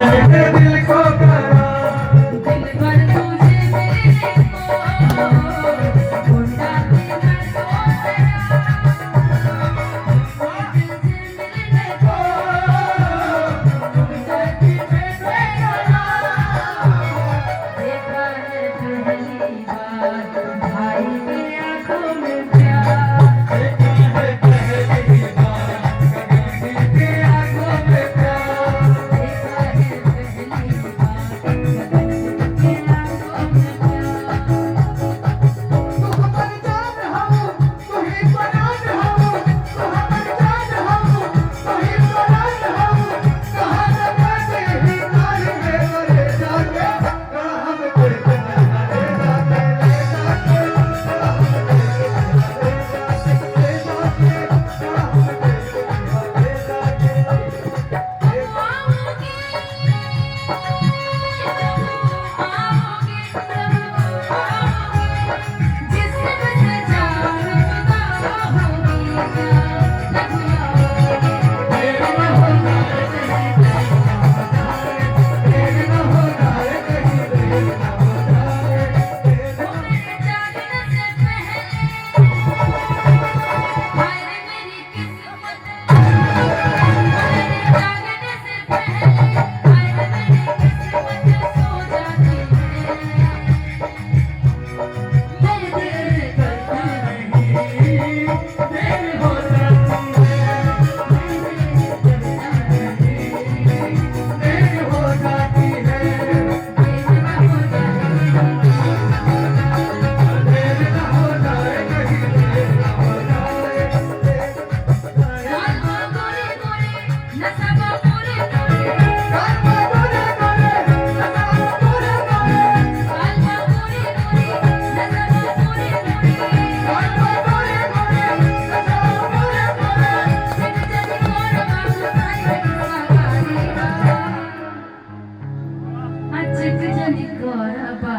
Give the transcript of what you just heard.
दिल को करा दिल भर तुझे मिलने को ढूंढा बिना तो तेरा दिल से मिलने को ढूंढा बिना तेरा देखा है पहली बार भाई की आंखों में प्यार देखा है पहली बार कभी की आंखों में प्यार देखा है पहली बार की आंखों में प्यार तू हमारी जान हम तू ही परान हम तू हमारी जान हम तू ही परान हम कहाँ लगा तेरी नाल में मरे जाके कहाँ हम तेरे नाल ले जाके कहाँ हम तेरे नाल ले जाके कहाँ हम तेरे नाल ले जाके Chick,